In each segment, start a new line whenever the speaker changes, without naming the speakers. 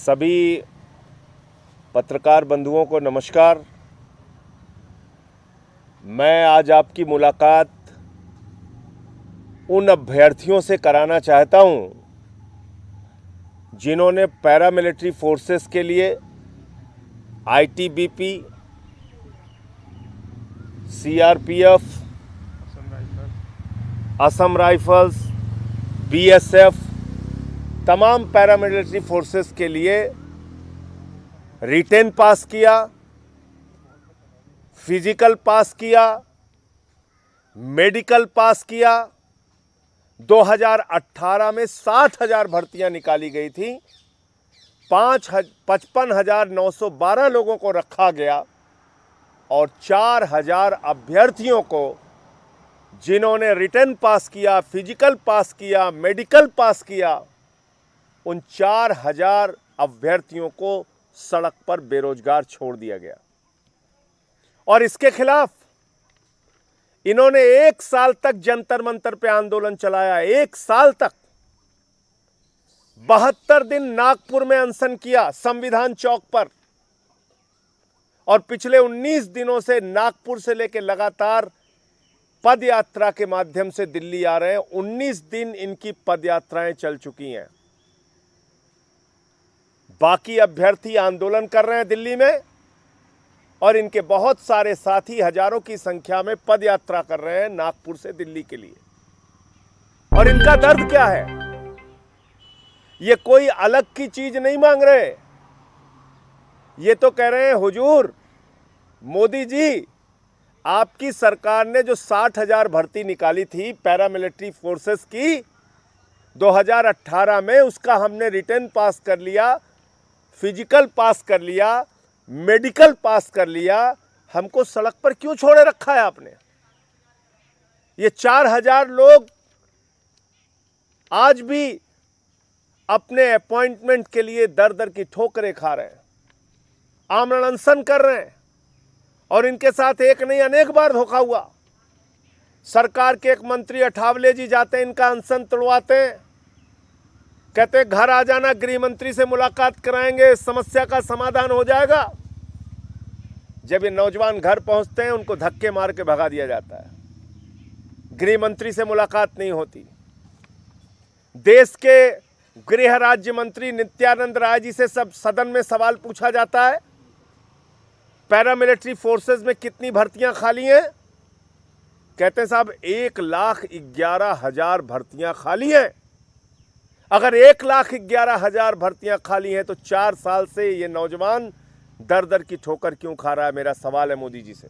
सभी पत्रकार बंधुओं को नमस्कार। मैं आज आपकी मुलाकात उन अभ्यर्थियों से कराना चाहता हूं जिन्होंने पैरामिलिट्री फोर्सेस के लिए ITBP, CRPF, Assam rifles, BSF, तमाम पैरामिलिट्री फोर्सेस के लिए रिटेन पास किया, फिजिकल पास किया, मेडिकल पास किया। 2018 में 60,000 भर्तियां निकाली गई थी। 55,912 लोगों को रखा गया और 4,000 अभ्यर्थियों को, जिन्होंने रिटन पास किया, फिजिकल पास किया, मेडिकल पास किया, उन 4,000 अभ्यर्थियों को सड़क पर बेरोजगार छोड़ दिया गया। और इसके खिलाफ इन्होंने 1 साल तक जंतर मंतर पे आंदोलन चलाया। 1 साल तक 72 दिन नागपुर में अनशन किया, संविधान चौक पर। और पिछले 19 दिनों से नागपुर से लेकर लगातार पद यात्रा के माध्यम से दिल्ली आ रहे हैं। 19 दिन इनकी पद यात्राएं चल चुकी हैं। बाकी अभ्यर्थी आंदोलन कर रहे हैं दिल्ली में और इनके बहुत सारे साथी हजारों की संख्या में पद यात्रा कर रहे हैं नागपुर से दिल्ली के लिए। और इनका दर्द क्या है? ये कोई अलग की चीज नहीं मांग रहे। ये तो कह रहे हैं, हुजूर मोदी जी, आपकी सरकार ने जो 60,000 भर्ती निकाली थी पैरामिलिट्री फोर्सेस की 2018 में, उसका हमने रिटन पास कर लिया, फिजिकल पास कर लिया, मेडिकल पास कर लिया। हमको सड़क पर क्यों छोड़े रखा है आपने? ये 4,000 लोग आज भी अपने अपॉइंटमेंट के लिए दर दर की ठोकरें खा रहे हैं, आमरण अनशन कर रहे हैं। और इनके साथ एक नहीं अनेक बार धोखा हुआ। सरकार के एक मंत्री अठावले जी जाते हैं, इनका अनशन तोड़वाते हैं, कहते हैं घर आ जाना, गृह मंत्री से मुलाकात कराएंगे, समस्या का समाधान हो जाएगा। जब ये नौजवान घर पहुंचते हैं, उनको धक्के मार के भगा दिया जाता है। गृह मंत्री से मुलाकात नहीं होती। देश के गृह राज्य मंत्री नित्यानंद राय जी से सब सदन में सवाल पूछा जाता है, पैरामिलिट्री फोर्सेस में कितनी भर्तियां खाली हैं? कहते हैं साहब 1,11,000 भर्तियां खाली हैं। अगर 1,11,000 भर्तियां खाली हैं तो 4 साल से ये नौजवान दर दर की ठोकर क्यों खा रहा है? मेरा सवाल है मोदी जी से।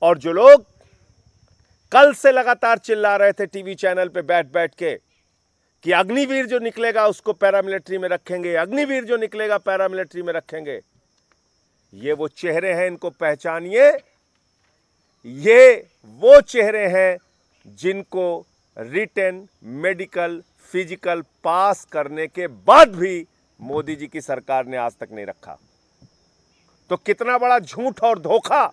और जो लोग कल से लगातार चिल्ला रहे थे टीवी चैनल पे बैठ बैठ के कि अग्निवीर जो निकलेगा उसको पैरामिलिट्री में रखेंगे, अग्निवीर जो निकलेगा पैरामिलिट्री में रखेंगे, ये वो चेहरे हैं, इनको पहचानिए। ये वो चेहरे हैं जिनको रिटन, मेडिकल, फिजिकल पास करने के बाद भी मोदी जी की सरकार ने आज तक नहीं रखा। तो कितना बड़ा झूठ और धोखा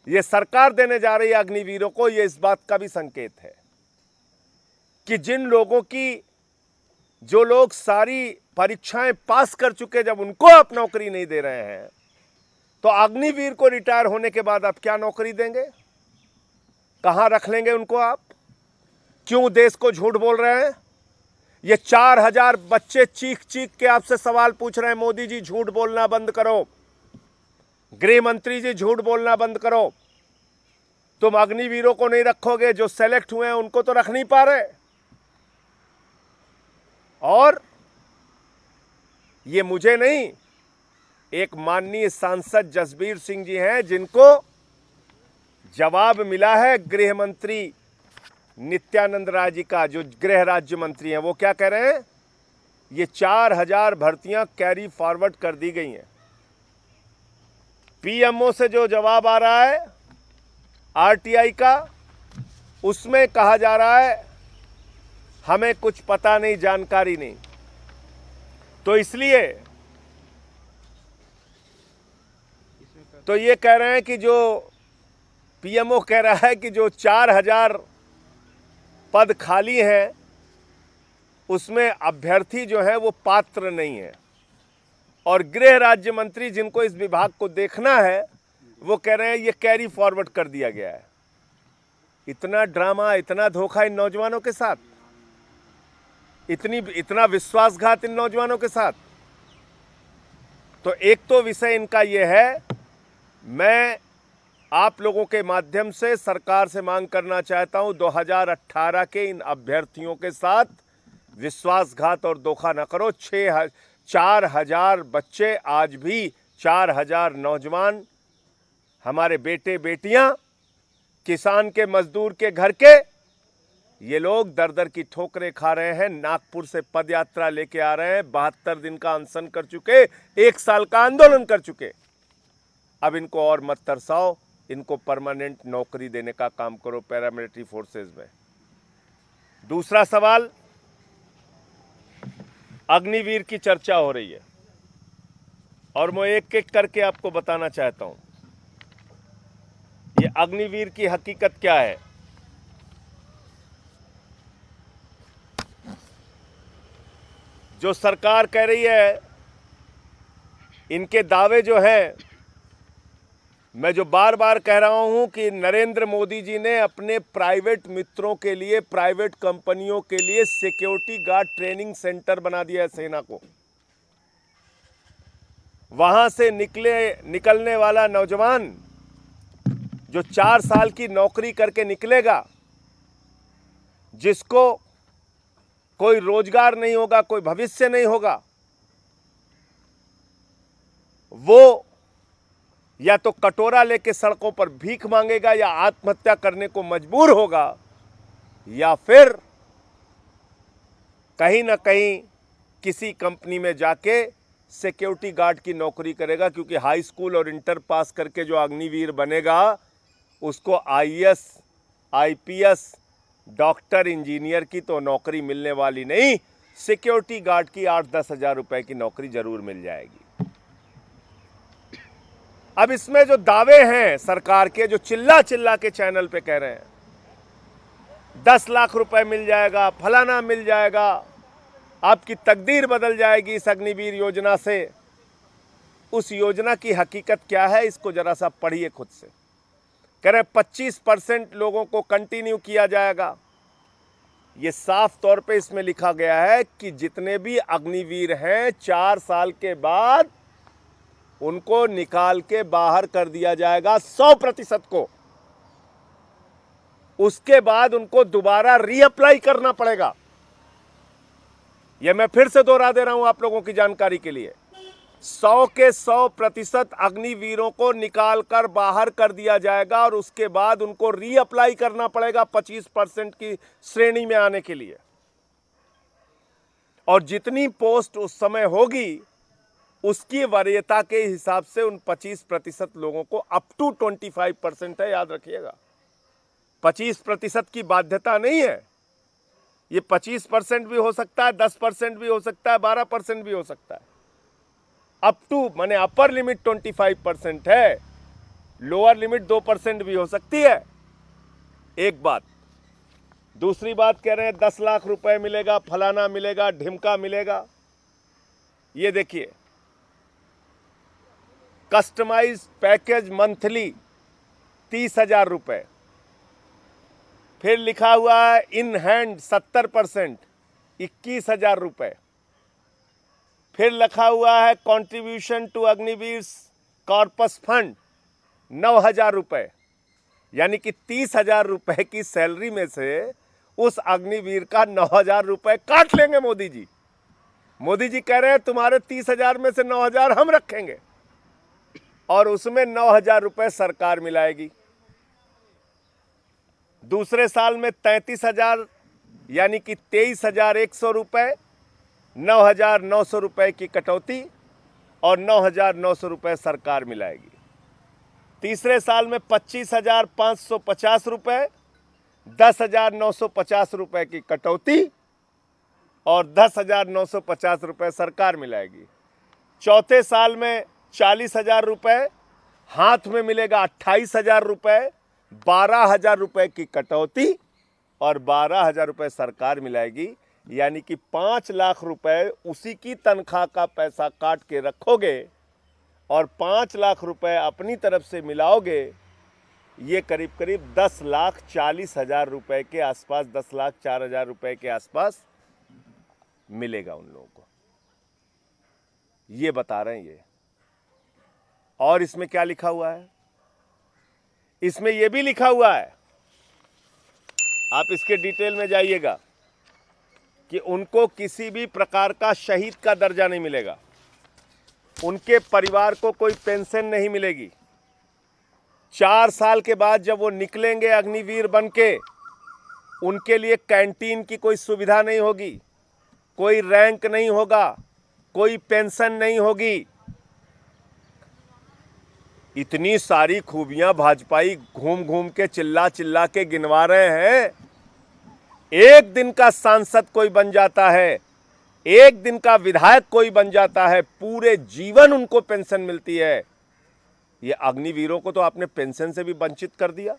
ये सरकार देने जा रही है अग्निवीरों को, ये इस बात का भी संकेत है कि जिन लोगों की, जो लोग सारी परीक्षाएं पास कर चुके, जब उनको आप नौकरी नहीं दे रहे हैं, तो अग्निवीर को रिटायर होने के बाद आप क्या नौकरी देंगे? कहां रख लेंगे उनको आप? क्यों देश को झूठ बोल रहे हैं? ये 4,000 बच्चे चीख चीख के आपसे सवाल पूछ रहे हैं, मोदी जी झूठ बोलना बंद करो, गृह मंत्री जी झूठ बोलना बंद करो। तुम अग्निवीरों को नहीं रखोगे, जो सेलेक्ट हुए हैं उनको तो रख नहीं पा रहे। और ये मुझे नहीं, एक माननीय सांसद जसबीर सिंह जी हैं, जिनको जवाब मिला है गृह मंत्री नित्यानंद राय जी का, जो गृह राज्य मंत्री हैं। वो क्या कह रहे हैं? ये 4,000 भर्तियां कैरी फॉरवर्ड कर दी गई हैं। पीएमओ से जो जवाब आ रहा है आरटीआई का, उसमें कहा जा रहा है हमें कुछ पता नहीं, जानकारी नहीं। तो इसलिए तो ये कह रहे हैं कि जो पीएमओ कह रहा है कि जो 4,000 पद खाली हैं उसमें अभ्यर्थी जो है वो पात्र नहीं है। और गृह राज्य मंत्री जिनको इस विभाग को देखना है वो कह रहे हैं ये कैरी फॉरवर्ड कर दिया गया है। इतना ड्रामा, इतना धोखा इन नौजवानों के साथ, इतना विश्वासघात इन नौजवानों के साथ। तो एक तो विषय इनका ये है, मैं आप लोगों के माध्यम से सरकार से मांग करना चाहता हूं 2018 के इन अभ्यर्थियों के साथ विश्वासघात और धोखा न करो। 4,000 बच्चे, आज भी 4,000 नौजवान, हमारे बेटे बेटियां, किसान के, मजदूर के घर के, ये लोग दर दर की ठोकरें खा रहे हैं। नागपुर से पदयात्रा लेके आ रहे हैं, 72 दिन का अनशन कर चुके, 1 साल का आंदोलन कर चुके। अब इनको और मत तरसाओ, इनको परमानेंट नौकरी देने का काम करो पैरामिलिट्री फोर्सेस में। दूसरा सवाल, अग्निवीर की चर्चा हो रही है और मैं एक एक करके आपको बताना चाहता हूं ये अग्निवीर की हकीकत क्या है। जो सरकार कह रही है, इनके दावे जो हैं, मैं जो बार बार कह रहा हूं कि नरेंद्र मोदी जी ने अपने प्राइवेट मित्रों के लिए, प्राइवेट कंपनियों के लिए सिक्योरिटी गार्ड ट्रेनिंग सेंटर बना दिया है सेना को। वहां से निकलने वाला नौजवान जो 4 साल की नौकरी करके निकलेगा, जिसको कोई रोजगार नहीं होगा, कोई भविष्य नहीं होगा, वो या तो कटोरा लेके सड़कों पर भीख मांगेगा या आत्महत्या करने को मजबूर होगा, या फिर कहीं ना कहीं किसी कंपनी में जाके सिक्योरिटी गार्ड की नौकरी करेगा। क्योंकि हाई स्कूल और इंटर पास करके जो अग्निवीर बनेगा उसको आईएएस, आईपीएस, डॉक्टर, इंजीनियर की तो नौकरी मिलने वाली नहीं, सिक्योरिटी गार्ड की 8-10 हजार रुपए की नौकरी जरूर मिल जाएगी। अब इसमें जो दावे हैं सरकार के, जो चिल्ला चिल्ला के चैनल पे कह रहे हैं 10 लाख रुपए मिल जाएगा, फलाना मिल जाएगा, आपकी तकदीर बदल जाएगी इस अग्निवीर योजना से, उस योजना की हकीकत क्या है इसको जरा सा पढ़िए खुद से। कह रहे 25% लोगों को कंटिन्यू किया जाएगा। ये साफ तौर पे इसमें लिखा गया है कि जितने भी अग्निवीर हैं 4 साल के बाद उनको निकाल के बाहर कर दिया जाएगा 100% को। उसके बाद उनको दोबारा रीअप्लाई करना पड़ेगा। यह मैं फिर से दोहरा दे रहा हूं आप लोगों की जानकारी के लिए, 100 के 100% अग्निवीरों को निकाल कर बाहर कर दिया जाएगा और उसके बाद उनको रीअप्लाई करना पड़ेगा 25% की श्रेणी में आने के लिए। और जितनी पोस्ट उस समय होगी उसकी वरीयता के हिसाब से उन 25% लोगों को अप टू 25% है, याद रखिएगा। 25% की बाध्यता नहीं है, ये 25% भी हो सकता है, 10% भी हो सकता है, 12% भी हो सकता है। अप टू माने अपर लिमिट 25% है, लोअर लिमिट 2% भी हो सकती है। एक बात। दूसरी बात कह रहे हैं 10 लाख रुपए मिलेगा, फलाना मिलेगा, ढिमका मिलेगा। ये देखिए, कस्टमाइज पैकेज मंथली 30,000 रुपए। फिर लिखा हुआ है इन हैंड 70% 21,000 रुपए। फिर लिखा हुआ है contribution to Agniveer corpus fund 9,000 रुपए। यानी कि 30,000 रुपए की सैलरी में से उस अग्निवीर का 9,000 रुपए काट लेंगे मोदी जी। मोदी जी कह रहे हैं तुम्हारे 30,000 में से 9,000 हम रखेंगे और उसमें 9,000 रुपए सरकार मिलाएगी। दूसरे साल में 33,000 यानी कि 23,100 रुपए, 9,900 रुपए की कटौती और 9,900 रुपए सरकार मिलाएगी। तीसरे साल में 25,550 रुपए, 10,950 रुपए की कटौती और 10,950 रुपए सरकार मिलाएगी। चौथे साल में 40,000 रुपए, हाथ में मिलेगा 28,000 रुपए, 12,000 रुपए की कटौती और 12,000 रुपए सरकार मिलाएगी। यानी कि 5 लाख रुपए उसी की तनख्वाह का पैसा काट के रखोगे और 5 लाख रुपए अपनी तरफ से मिलाओगे, ये करीब करीब 10,40,000 रुपए के आसपास, 10,04,000 रुपए के आसपास मिलेगा उन लोगों को। ये बता रहे हैं ये। और इसमें क्या लिखा हुआ है? इसमें यह भी लिखा हुआ है, आप इसके डिटेल में जाइएगा, कि उनको किसी भी प्रकार का शहीद का दर्जा नहीं मिलेगा, उनके परिवार को कोई पेंशन नहीं मिलेगी। 4 साल के बाद जब वो निकलेंगे अग्निवीर बनके, उनके लिए कैंटीन की कोई सुविधा नहीं होगी, कोई रैंक नहीं होगा, कोई पेंशन नहीं होगी। इतनी सारी खूबियां भाजपाई घूम घूम के चिल्ला चिल्ला के गिनवा रहे हैं। एक दिन का सांसद कोई बन जाता है, एक दिन का विधायक कोई बन जाता है, पूरे जीवन उनको पेंशन मिलती है। ये अग्निवीरों को तो आपने पेंशन से भी वंचित कर दिया।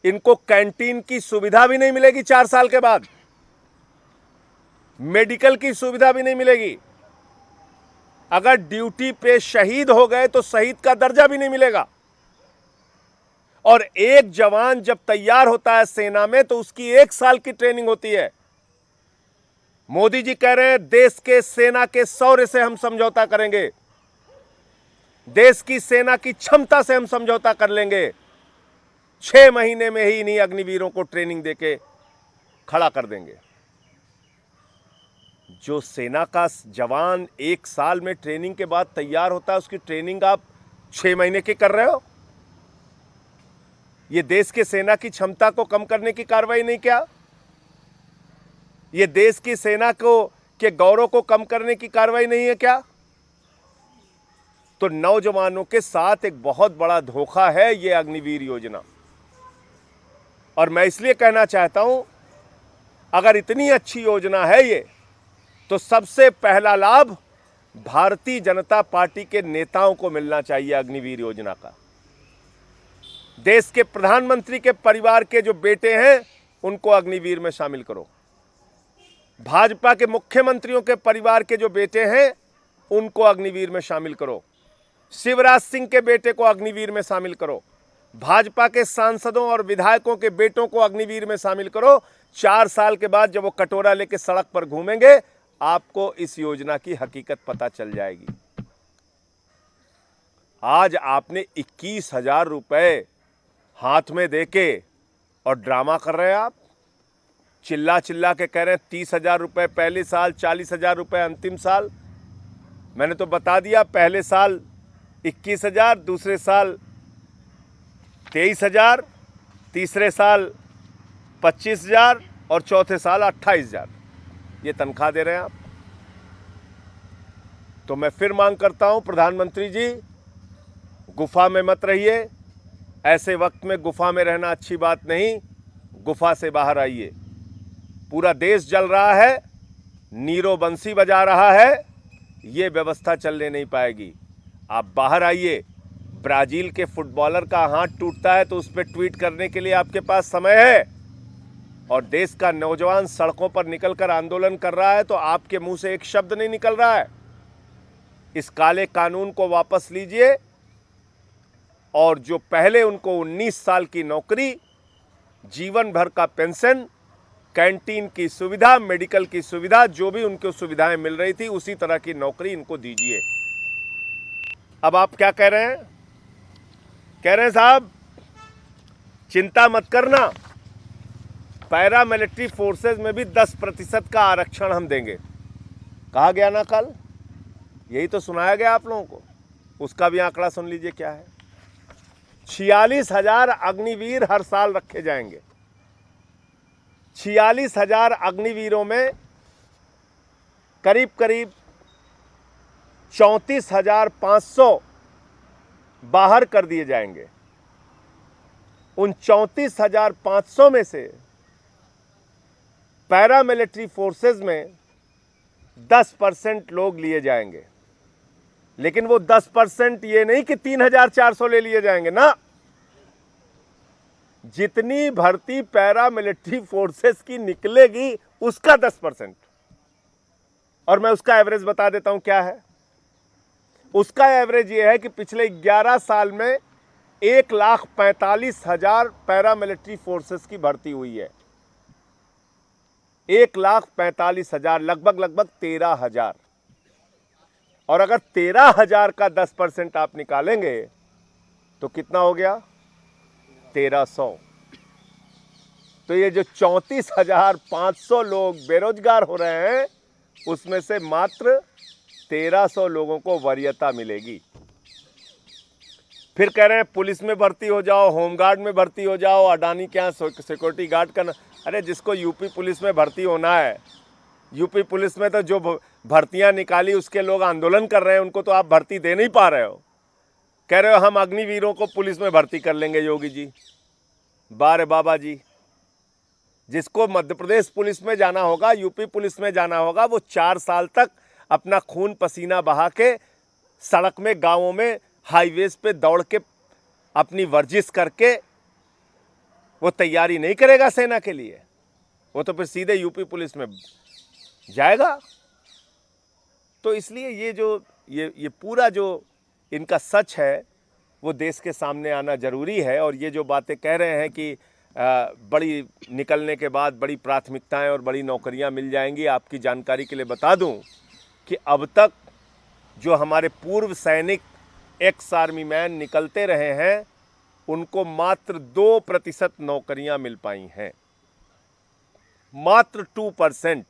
इनको कैंटीन की सुविधा भी नहीं मिलेगी 4 साल के बाद, मेडिकल की सुविधा भी नहीं मिलेगी। अगर ड्यूटी पे शहीद हो गए तो शहीद का दर्जा भी नहीं मिलेगा। और एक जवान जब तैयार होता है सेना में तो उसकी 1 साल की ट्रेनिंग होती है। मोदी जी कह रहे हैं देश के सेना के शौर्य से हम समझौता करेंगे, देश की सेना की क्षमता से हम समझौता कर लेंगे। 6 महीने में ही इन्हीं अग्निवीरों को ट्रेनिंग देके खड़ा कर देंगे। जो सेना का जवान 1 साल में ट्रेनिंग के बाद तैयार होता है, उसकी ट्रेनिंग आप 6 महीने की कर रहे हो। यह देश के सेना की क्षमता को कम करने की कार्रवाई नहीं क्या? यह देश की सेना को के गौरव को कम करने की कार्रवाई नहीं है क्या? तो नौजवानों के साथ एक बहुत बड़ा धोखा है यह अग्निवीर योजना। और मैं इसलिए कहना चाहता हूं, अगर इतनी अच्छी योजना है ये, तो सबसे पहला लाभ भारतीय जनता पार्टी के नेताओं को मिलना चाहिए अग्निवीर योजना का। देश के प्रधानमंत्री के परिवार के जो बेटे हैं उनको अग्निवीर में शामिल करो। भाजपा के मुख्यमंत्रियों के परिवार के जो बेटे हैं उनको अग्निवीर में शामिल करो। शिवराज सिंह के बेटे को अग्निवीर में शामिल करो। भाजपा के सांसदों और विधायकों के बेटों को अग्निवीर में शामिल करो। 4 साल के बाद जब वो कटोरा लेके सड़क पर घूमेंगे, आपको इस योजना की हकीकत पता चल जाएगी। आज आपने 21,000 रुपए हाथ में देके और ड्रामा कर रहे हैं। आप चिल्ला चिल्ला के कह रहे हैं 30,000 रुपए पहले साल, 40,000 रुपए अंतिम साल। मैंने तो बता दिया, पहले साल 21,000, दूसरे साल 23,000, तीसरे साल 25,000 और चौथे साल 28,000 ये तनख्वाह दे रहे हैं आप। तो मैं फिर मांग करता हूं, प्रधानमंत्री जी, गुफा में मत रहिए। ऐसे वक्त में गुफा में रहना अच्छी बात नहीं, गुफा से बाहर आइए। पूरा देश जल रहा है, नीरो बंसी बजा रहा है, ये व्यवस्था चलने नहीं पाएगी। आप बाहर आइए। ब्राजील के फुटबॉलर का हाथ टूटता है तो उस पर ट्वीट करने के लिए आपके पास समय है, और देश का नौजवान सड़कों पर निकलकर आंदोलन कर रहा है तो आपके मुंह से एक शब्द नहीं निकल रहा है। इस काले कानून को वापस लीजिए, और जो पहले उनको 19 साल की नौकरी, जीवन भर का पेंशन, कैंटीन की सुविधा, मेडिकल की सुविधा, जो भी उनको सुविधाएं मिल रही थी, उसी तरह की नौकरी इनको दीजिए। अब आप क्या कह रहे हैं? कह रहे हैं साहब चिंता मत करना, पैरा मिलिट्री फोर्सेज में भी 10% का आरक्षण हम देंगे। कहा गया ना कल, यही तो सुनाया गया आप लोगों को। उसका भी आंकड़ा सुन लीजिए क्या है। 46,000 अग्निवीर हर साल रखे जाएंगे। 46,000 अग्निवीरों में करीब करीब 34,500 बाहर कर दिए जाएंगे। उन 34,500 में से पैरामिलिट्री फोर्सेज में 10% लोग लिए जाएंगे। लेकिन वो 10% ये नहीं कि 3,400 ले लिए जाएंगे ना, जितनी भर्ती पैरामिलिट्री फोर्सेस की निकलेगी उसका 10%। और मैं उसका एवरेज बता देता हूं क्या है। उसका एवरेज ये है कि पिछले 11 साल में 1,45,000 पैरामिलिट्री फोर्सेस की भर्ती हुई है। 1,45,000, लगभग 13,000। और अगर 13,000 का 10% आप निकालेंगे तो कितना हो गया? 1,300। तो ये जो 34,500 लोग बेरोजगार हो रहे हैं उसमें से मात्र 1,300 लोगों को वरीयता मिलेगी। फिर कह रहे हैं पुलिस में भर्ती हो जाओ, होमगार्ड में भर्ती हो जाओ, अडानी के यहाँ सिक्योरिटी गार्ड का। अरे जिसको यूपी पुलिस में भर्ती होना है, यूपी पुलिस में तो जो भर्तियां निकाली उसके लोग आंदोलन कर रहे हैं, उनको तो आप भर्ती दे नहीं पा रहे हो। कह रहे हो हम अग्निवीरों को पुलिस में भर्ती कर लेंगे। योगी जी, बारे बाबा जी, जिसको मध्य प्रदेश पुलिस में जाना होगा, यूपी पुलिस में जाना होगा, वो 4 साल तक अपना खून पसीना बहा के सड़क में, गांवों में, हाईवेज पे दौड़ के अपनी वर्जिश करके वो तैयारी नहीं करेगा सेना के लिए। वो तो फिर सीधे यूपी पुलिस में जाएगा। तो इसलिए ये पूरा जो इनका सच है वो देश के सामने आना जरूरी है। और ये जो बातें कह रहे हैं कि बड़ी निकलने के बाद बड़ी प्राथमिकताएं और बड़ी नौकरियां मिल जाएंगी, आपकी जानकारी के लिए बता दूं कि अब तक जो हमारे पूर्व सैनिक, एक्स आर्मी मैन निकलते रहे हैं, उनको मात्र 2% नौकरियां मिल पाई हैं। मात्र 2%,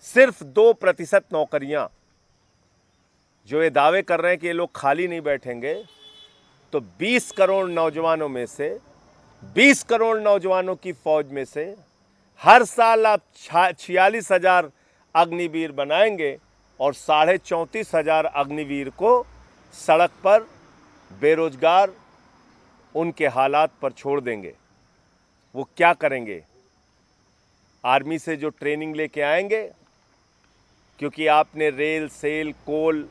सिर्फ 2% नौकरियां। जो ये दावे कर रहे हैं कि ये लोग खाली नहीं बैठेंगे, तो 20 करोड़ नौजवानों में से, 20 करोड़ नौजवानों की फौज में से हर साल आप 46,000 अग्निवीर बनाएंगे और 34,500 अग्निवीर को सड़क पर बेरोजगार उनके हालात पर छोड़ देंगे। वो क्या करेंगे? आर्मी से जो ट्रेनिंग लेके आएंगे, क्योंकि आपने रेल, सेल, कोल,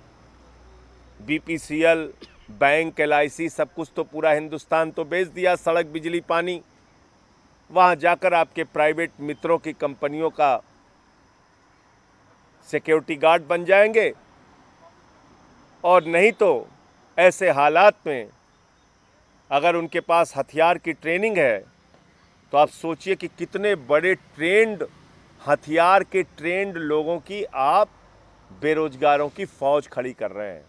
बीपीसीएल, बैंक, LIC सब कुछ तो पूरा हिंदुस्तान तो बेच दिया, सड़क, बिजली, पानी। वहाँ जाकर आपके प्राइवेट मित्रों की कंपनियों का सिक्योरिटी गार्ड बन जाएंगे। और नहीं तो ऐसे हालात में अगर उनके पास हथियार की ट्रेनिंग है तो आप सोचिए कि कितने बड़े ट्रेंड, हथियार के ट्रेंड लोगों की आप बेरोजगारों की फौज खड़ी कर रहे हैं।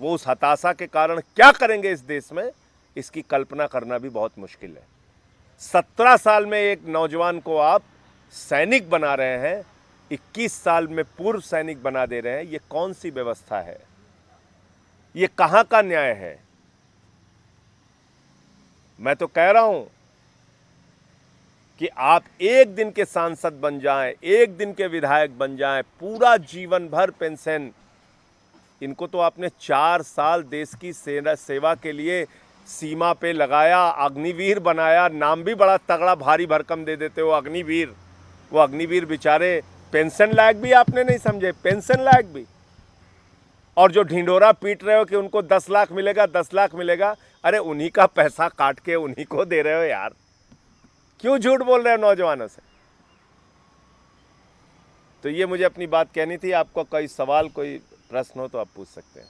वो उस हताशा के कारण क्या करेंगे इस देश में, इसकी कल्पना करना भी बहुत मुश्किल है। 17 साल में एक नौजवान को आप सैनिक बना रहे हैं, 21 साल में पूर्व सैनिक बना दे रहे हैं। ये कौन सी व्यवस्था है? ये कहां का न्याय है? मैं तो कह रहा हूं कि आप एक दिन के सांसद बन जाएं, एक दिन के विधायक बन जाएं, पूरा जीवन भर पेंशन। इनको तो आपने 4 साल देश की सेवा के लिए सीमा पे लगाया, अग्निवीर बनाया। नाम भी बड़ा तगड़ा भारी भरकम दे देते हो, अग्निवीर। वो अग्निवीर बेचारे पेंशन लायक भी आपने नहीं समझे, पेंशन लायक भी। और जो ढिंडोरा पीट रहे हो कि उनको 10 लाख मिलेगा, 10 लाख मिलेगा, अरे उन्हीं का पैसा काट के उन्हीं को दे रहे हो यार। क्यों झूठ बोल रहे हो नौजवानों से? तो ये मुझे अपनी बात कहनी थी। आपको कोई सवाल, कोई प्रश्न हो तो आप पूछ सकते हैं।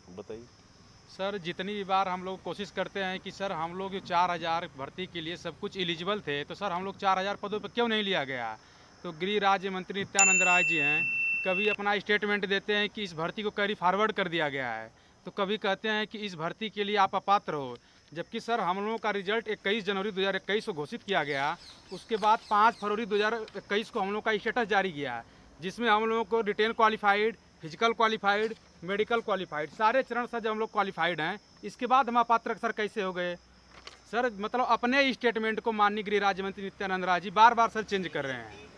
बताइए
सर, जितनी भी बार हम लोग कोशिश करते हैं कि सर हम लोग 4,000 भर्ती के लिए सब कुछ एलिजिबल थे, तो सर हम लोग 4,000 पदों पर क्यों नहीं लिया गया? तो गृह राज्य मंत्री नित्यानंद राय जी हैं, कभी अपना स्टेटमेंट देते हैं कि इस भर्ती को कैरी फॉरवर्ड कर दिया गया है, तो कभी कहते हैं कि इस भर्ती के लिए आप अपात्र हो। जबकि सर हम लोगों का रिजल्ट 21 जनवरी 2021 को घोषित किया गया। उसके बाद 5 फरवरी 2021 को हम लोग का स्टेटस जारी किया, जिसमें हम लोगों को written qualified, physical qualified, medical qualified, सारे चरण सर जब हम लोग क्वालिफाइड हैं, इसके बाद हम अपात्र सर कैसे हो गए? सर मतलब अपने स्टेटमेंट को माननीय गृह राज्य मंत्री नित्यानंद राय जी बार बार सर चेंज कर रहे हैं।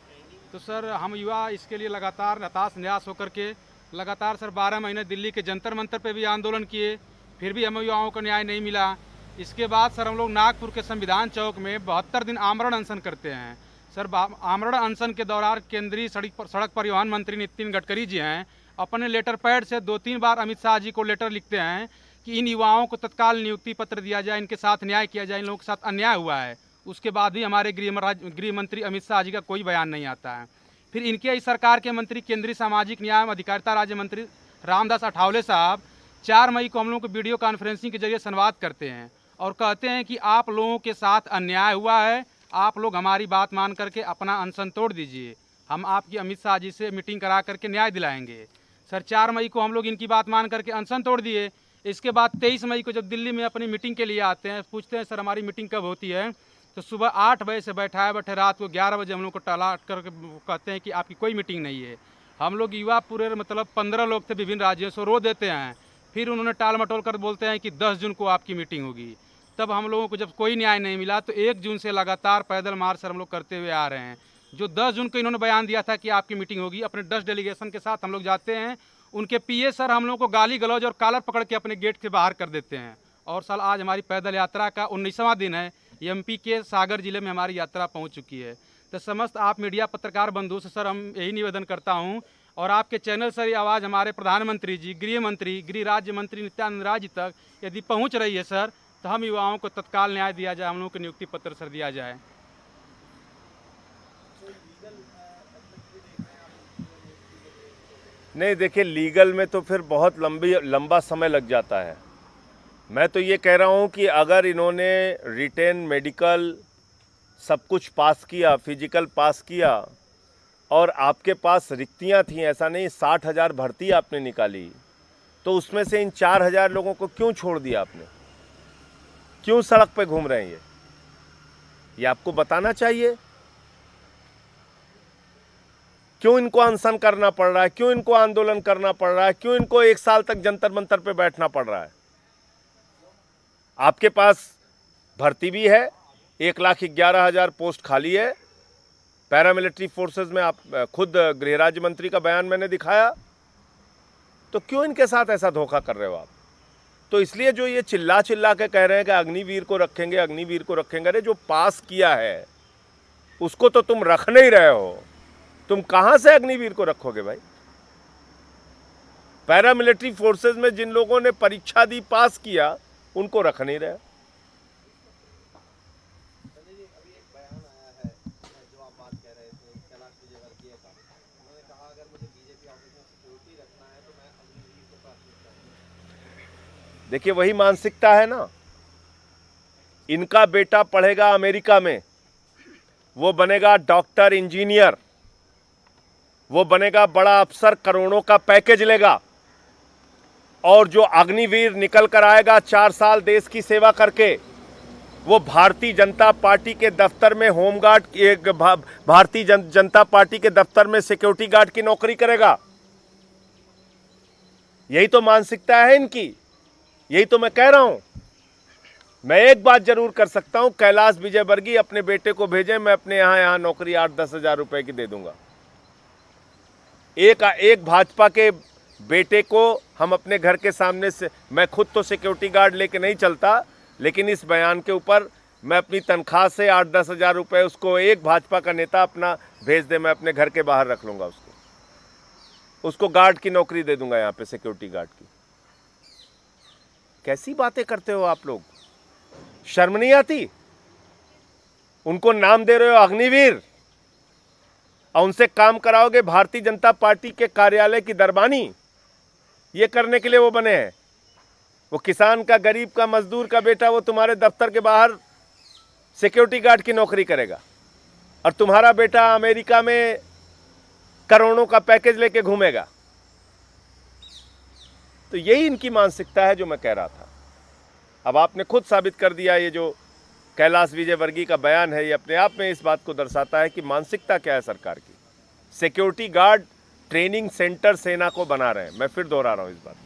तो सर हम युवा इसके लिए लगातार हताश निराश होकर के लगातार सर 12 महीने दिल्ली के जंतर मंतर पे भी आंदोलन किए, फिर भी हमें युवाओं को न्याय नहीं मिला। इसके बाद सर हम लोग नागपुर के संविधान चौक में 72 दिन आमरण अनशन करते हैं। सर आमरण अनशन के दौरान केंद्रीय सड़क परिवहन मंत्री नितिन गडकरी जी हैं, अपने लेटर पैड से 2-3 बार अमित शाह जी को लेटर लिखते हैं कि इन युवाओं को तत्काल नियुक्ति पत्र दिया जाए, इनके साथ न्याय किया जाए, इन लोगों के साथ अन्याय हुआ है। उसके बाद भी हमारे गृह मंत्री अमित शाह जी का कोई बयान नहीं आता है। फिर इनके इस सरकार के मंत्री केंद्रीय सामाजिक न्याय एवं अधिकारिता राज्य मंत्री रामदास अठावले साहब 4 मई को हम लोगों को वीडियो कॉन्फ्रेंसिंग के जरिए संवाद करते हैं और कहते हैं कि आप लोगों के साथ अन्याय हुआ है, आप लोग हमारी बात मान करके अपना अनशन तोड़ दीजिए, हम आपकी अमित शाह जी से मीटिंग करा करके न्याय दिलाएंगे। सर 4 मई को हम लोग इनकी बात मान करके अनशन तोड़ दिए। इसके बाद 23 मई को जब दिल्ली में अपनी मीटिंग के लिए आते हैं, पूछते हैं सर हमारी मीटिंग कब होती है, तो सुबह 8 बजे से बैठे रात को 11 बजे हम लोग को टला कर कहते हैं कि आपकी कोई मीटिंग नहीं है। हम लोग युवा पूरे मतलब 15 लोग थे विभिन्न राज्यों से, रो देते हैं। फिर उन्होंने टाल मटोल कर बोलते हैं कि 10 जून को आपकी मीटिंग होगी। तब हम लोगों को जब कोई न्याय नहीं मिला तो 1 जून से लगातार पैदल मार्च हम लोग करते हुए आ रहे हैं। जो 10 जून को इन्होंने बयान दिया था कि आपकी मीटिंग होगी, अपने 10 डेलीगेशन के साथ हम लोग जाते हैं। उनके पीए सर हम लोग को गाली गलौज और कॉलर पकड़ के अपने गेट के बाहर कर देते हैं। और साल आज हमारी पैदल यात्रा का 19वां दिन है। एमपी के सागर जिले में हमारी यात्रा पहुंच चुकी है। तो समस्त आप मीडिया पत्रकार बंधु से सर हम यही निवेदन करता हूं और आपके चैनल सर ये आवाज़ हमारे प्रधानमंत्री जी, गृह राज्य मंत्री नित्यानंद राय जी तक यदि पहुंच रही है सर, तो हम युवाओं को तत्काल न्याय दिया जाए, हम लोगों को नियुक्ति पत्र सर दिया जाए।
नहीं देखिए, लीगल में तो फिर बहुत लंबा समय लग जाता है। मैं तो ये कह रहा हूँ कि अगर इन्होंने रिटेन, मेडिकल सब कुछ पास किया, फिजिकल पास किया और आपके पास रिक्तियाँ थीं, ऐसा नहीं 60,000 भर्ती आपने निकाली, तो उसमें से इन 4,000 लोगों को क्यों छोड़ दिया आपने? क्यों सड़क पे घूम रहे हैं? ये आपको बताना चाहिए। क्यों इनको अनशन करना पड़ रहा है? क्यों इनको आंदोलन करना पड़ रहा है? क्यों इनको 1 साल तक जंतर मंतर पे बैठना पड़ रहा है? आपके पास भर्ती भी है, 1,11,000 पोस्ट खाली है पैरामिलिट्री फोर्सेस में। आप खुद गृह राज्य मंत्री का बयान मैंने दिखाया। तो क्यों इनके साथ ऐसा धोखा कर रहे हो आप? तो इसलिए जो ये चिल्ला के कह रहे हैं कि अग्निवीर को रखेंगे, अग्निवीर को रखेंगे, अरे जो पास किया है उसको तो तुम रख नहीं रहे हो। तुम कहां से अग्निवीर को रखोगे भाई? पैरामिलिट्री फोर्सेस में जिन लोगों ने परीक्षा दी, पास किया, उनको रख नहीं रहे। देखिए वही मानसिकता है ना। इनका बेटा पढ़ेगा अमेरिका में, वो बनेगा डॉक्टर, इंजीनियर, वो बनेगा बड़ा अफसर, करोड़ों का पैकेज लेगा। और जो अग्निवीर निकल कर आएगा 4 साल देश की सेवा करके, वो भारतीय जनता पार्टी के दफ्तर में होमगार्ड, भारतीय जनता पार्टी के दफ्तर में सिक्योरिटी गार्ड की नौकरी करेगा। यही तो मानसिकता है इनकी। यही तो मैं कह रहा हूं। मैं एक बात जरूर कर सकता हूं, कैलाश विजयवर्गीय अपने बेटे को भेजें, मैं अपने यहां नौकरी 8-10 हज़ार रुपए की दे दूंगा। एक भाजपा के बेटे को हम अपने घर के सामने से, मैं खुद तो सिक्योरिटी गार्ड लेके नहीं चलता, लेकिन इस बयान के ऊपर मैं अपनी तनख्वाह से 8-10 हज़ार रुपए उसको एक भाजपा का नेता अपना भेज दे, मैं अपने घर के बाहर रख लूंगा उसको गार्ड की नौकरी दे दूंगा, यहाँ पे सिक्योरिटी गार्ड की। कैसी बातें करते हो आप लोग? शर्म नहीं आती? उनको नाम दे रहे हो अग्निवीर और उनसे काम कराओगे भारतीय जनता पार्टी के कार्यालय की दरबानी। ये करने के लिए वो बने हैं। वो किसान का, गरीब का, मजदूर का बेटा वो तुम्हारे दफ्तर के बाहर सिक्योरिटी गार्ड की नौकरी करेगा और तुम्हारा बेटा अमेरिका में करोड़ों का पैकेज लेके घूमेगा। तो यही इनकी मानसिकता है जो मैं कह रहा था। अब आपने खुद साबित कर दिया, ये जो कैलाश विजयवर्गीय का बयान है, ये अपने आप में इस बात को दर्शाता है कि मानसिकता क्या है सरकार की। सिक्योरिटी गार्ड ट्रेनिंग सेंटर सेना को बना रहे हैं। मैं फिर दोहरा रहा हूं इस बात।